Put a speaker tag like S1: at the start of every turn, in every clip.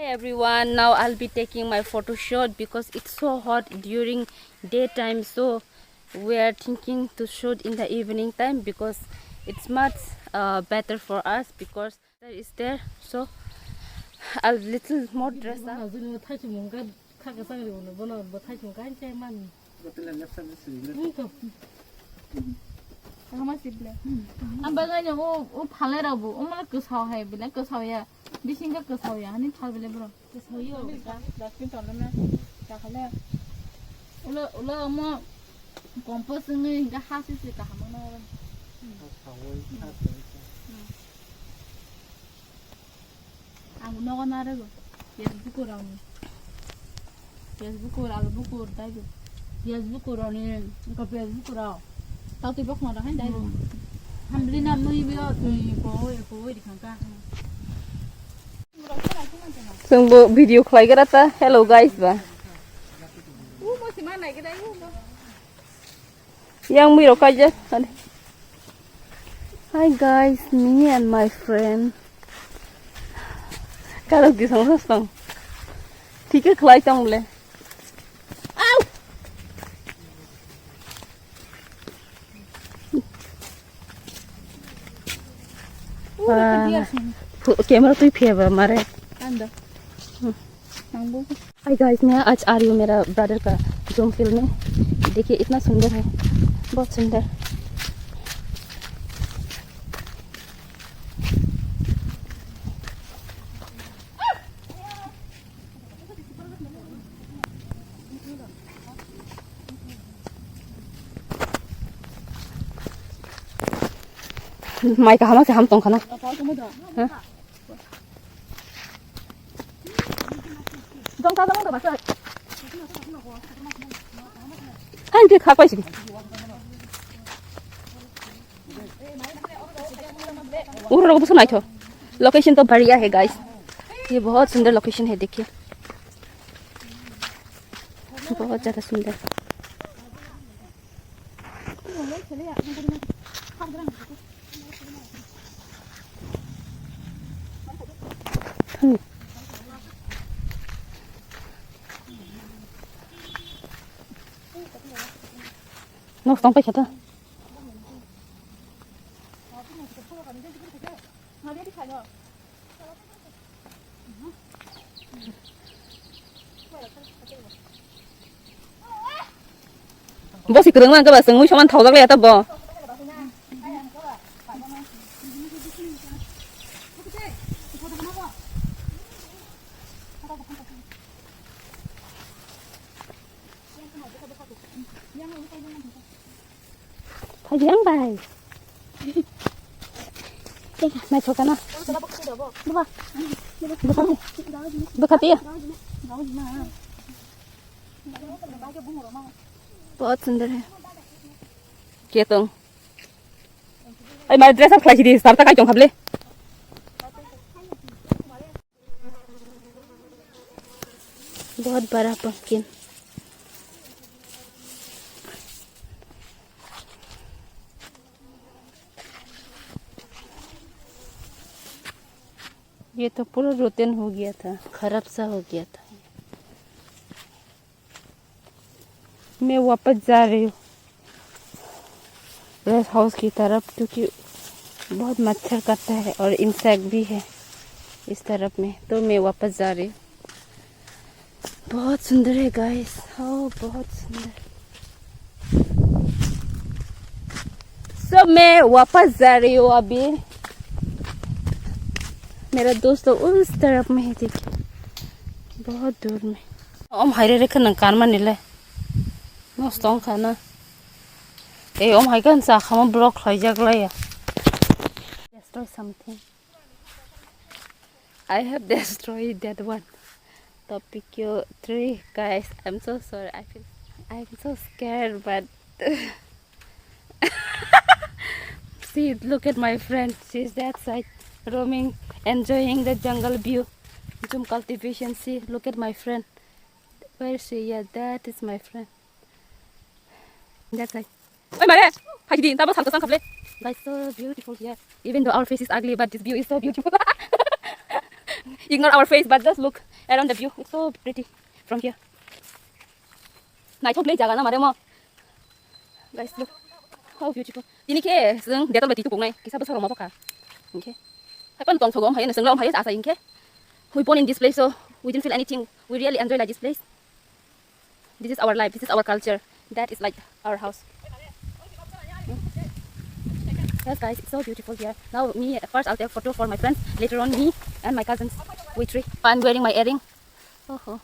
S1: everyone, now I'll be taking my photo shoot because it's so hot during daytime, so we are thinking to shoot in the evening time because it's much better for us because there is there, so a little more dress up.
S2: Bising ke sawya ni thal bele bro ke sawiyo dustbin ton na ta khale ulo ama compost ngi ga hasi se ka hamana amu no na re go facebook ra buku dai go facebook ra ni ka facebook ra tao ti bok na ra han dai go hamlina mui bi ko di khang ka
S1: Sungguh video klay kerata. Hello guys ba. Yang miro kaja. Hi guys, me and my friend. Kalau di sana sang. Tiga klay tong le. Ow. Camera तो ही favour हमारे hi guys, मैं आज आ रही हूँ मेरा brother का zoom film में। देखिए इतना सुंदर है, बहुत सुंदर। माइक हम से हम तो खाना हाँ इनके खा पाई लोगों सुनाई थो। लोकेशन तो बढ़िया है गाइस, ये बहुत सुंदर लोकेशन है। देखिए बहुत ज़्यादा सुंदर। nó xong phải chết thôi. Bố xí cường các bạn sừng mũi cho ăn thầu ra ta bò. Phải dán bài. Mày cho cái nào? Bữa tia. बहुत सुंदर है। क्या तुम? अरे मैं ड्रेस अब खलाई थी, सारता का क्यों खबले? बहुत बड़ा पंपकिन। ये तो पूरा रोतन हो गया था, खराब सा हो गया था। मैं वापस जा रही हूँ रेस्ट हाउस की तरफ क्योंकि बहुत मच्छर काटता है और इंसेक्ट भी है इस तरफ में, तो मैं वापस जा रही हूँ। बहुत सुंदर है गाइस, ओह बहुत सुंदर। सब मैं वापस जा रही हूँ अभी। मेरा दोस्त लोग उस तरफ में है, देखिए बहुत दूर में। ओम हायरे रेखा नंकार मान निले नोस्टों खाना ए ओम हाय kan sa khama block khai jagla ya destroy something. I have destroyed that one. Topic 3 guys, I'm so sorry. I'm so scared, but see, look at my friend, she's that side roaming, enjoying the jungle view, some cultivation. See, look at my friend, where is she? Yeah, that is my friend. That side. Guys, so beautiful here. Even though our face is ugly, but this view is so beautiful. Ignore our face, but just look around the view. It's so pretty from here. Này chốt lên chả mà đâu mà. Guys, look how beautiful. Ini ke seng dia tahu betul pungai. Kisah besar rumah apa? Okay. Hai pun tong sogong hai, seng lam hai asa ingke. We born in this place, so we didn't feel anything. We really enjoy like this place. This is our life. This is our culture. That is like our house. Yes, guys, it's so beautiful here. Now, first I'll take a photo for my friends. Later on, me and my cousins. We three. I'm wearing my earring. Oh.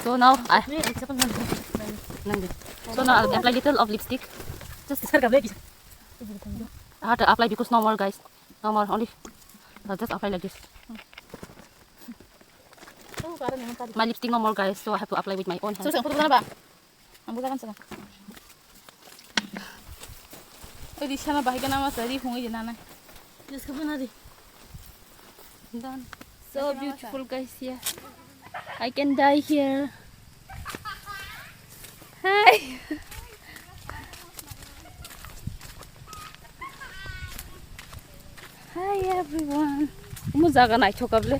S1: So now I'll apply little of lipstick. Just I have to apply because no more, guys. No more. Only I'll just apply like this. My lipstick no more, guys. So I have to apply with my own hands. Done. So beautiful, guys. Yeah, I can die here. Hi. Hi everyone. Muzaga na chokable.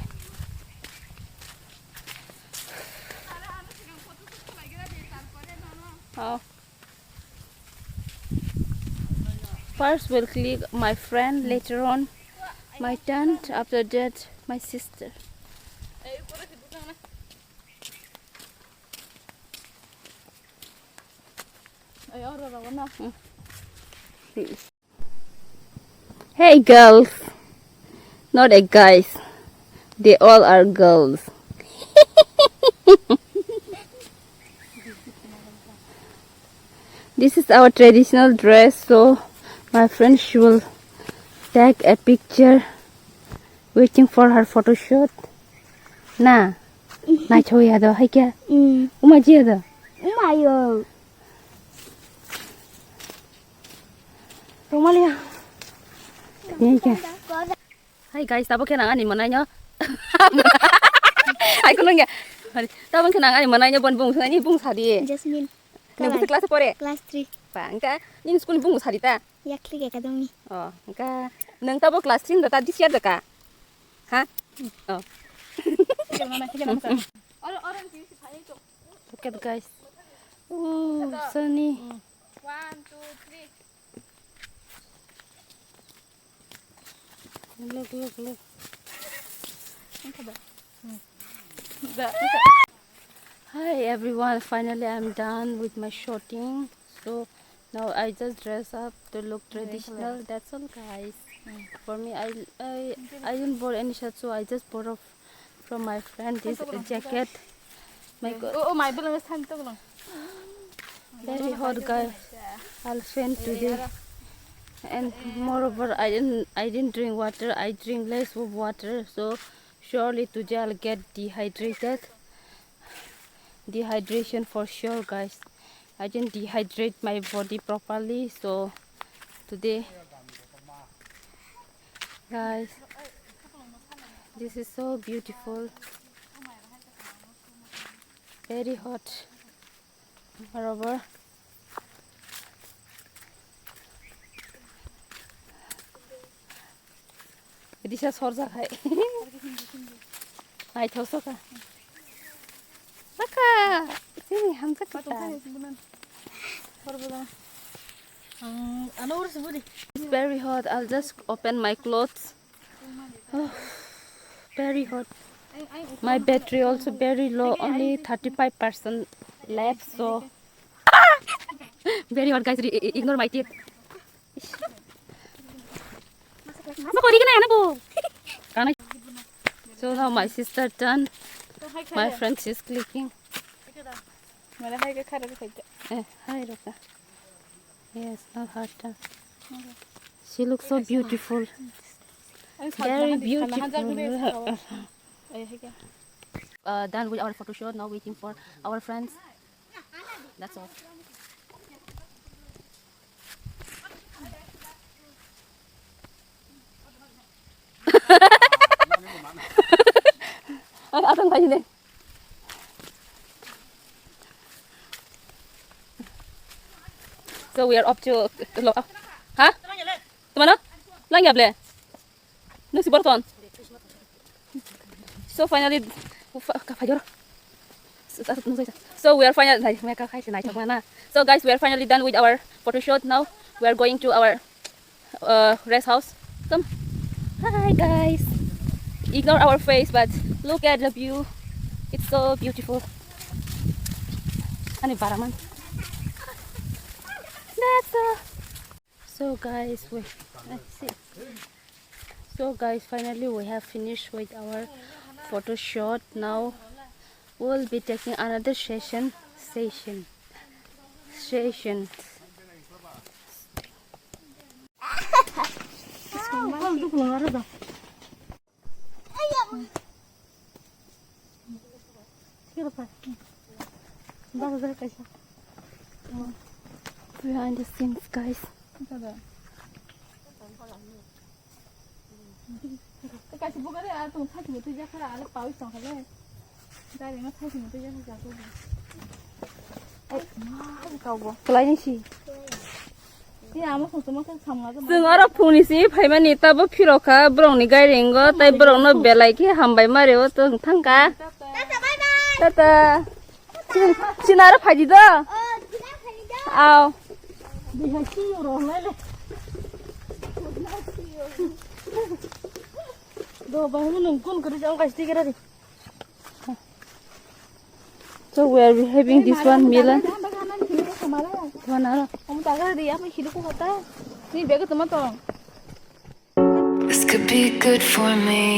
S1: Oh. First we'll click my friend, later on my aunt, after that my sister. Hey girls, not a guys, they all are girls. This is our traditional dress, so my friend she will take a picture waiting for her photo shoot. Na choy ado hay kya? Uma ji ado. Uma yo. Romalia. Ni kya? Hi guys, tabo kenangan ni mana nyo? Ay kunong kya? Tabo kenangan ni mana nyo bon bung sa ni bung sa di.
S2: Jasmine.
S1: Nang kelas pore?
S2: Class 3.
S1: Bangka, ni school bung sa di ta.
S2: Yakli Academy.
S1: Oh, ka. Nang tabo class 3 da ta this year da ka? Ha? Oh. Look at guys. Oh, sunny.
S2: 1, 2, 3.
S1: Look. Hi everyone, finally I'm done with my shooting. So now I just dress up to look traditional. That's all, guys. For me, I didn't buy any shirt, so I just bought from my friend this jacket. My God.
S2: Oh, my goodness, time to go.
S1: Very hot, guys. I'll faint today. And moreover, I didn't drink water. I drink less of water, so surely today I'll get dehydrated. Dehydration for sure, guys. I didn't dehydrate my body properly, so today, guys, this is so beautiful. Very hot. Moreover, this is horza khai. I thought so. Maka, sini hamza kita. It's very hot. I'll just open my clothes. Oh, very hot. My battery also very low, only 35% left. So very hot, guys. Ignore my teeth. So now my sister done. My friend is clicking. Hi, Roka. Yes, not her turn. She looks so beautiful. Very beautiful. Done with our photo shoot. Now waiting for our friends. That's all. Atang kayo din. So we are up to hả? Tụi nó lang nhập lệ. Nước xí bớt còn. So finally so we are finally so guys, we are finally done with our photo shoot. Now we are going to our rest house. Come. Hi guys. Ignore our face, but look at the view. It's so beautiful. Ano baraman? That's so guys, let's see. So guys, finally we have finished with our photo shoot. Now we'll be taking another session. Behind the scenes, guys.
S2: cái sự bốc cái đấy tụi thay chúng tôi ra khai là bảo xong cái đấy đây là nó thay chúng tôi ra khai tôi ấy cầu bộ
S1: cái này gì?
S2: cái nào mà không tụi nó cái xong là
S1: Dừng ở đó phun gì phải mà nita bắp phi rồi cả bông này gai riêng có tay bông nó bể lại cái hầm bay mà rồi tôi thằng cá tata xin ai đó phải gì đó ao
S2: đi hay chiêu rồi lấy lên đồ bao nhiêu nông côn cái trong cái gì cái đó
S1: so we are having this one meal one hour
S2: ông ta cái đi ăn mấy kilo cũng hết ta đi bé cái tomato
S3: This could be good for me.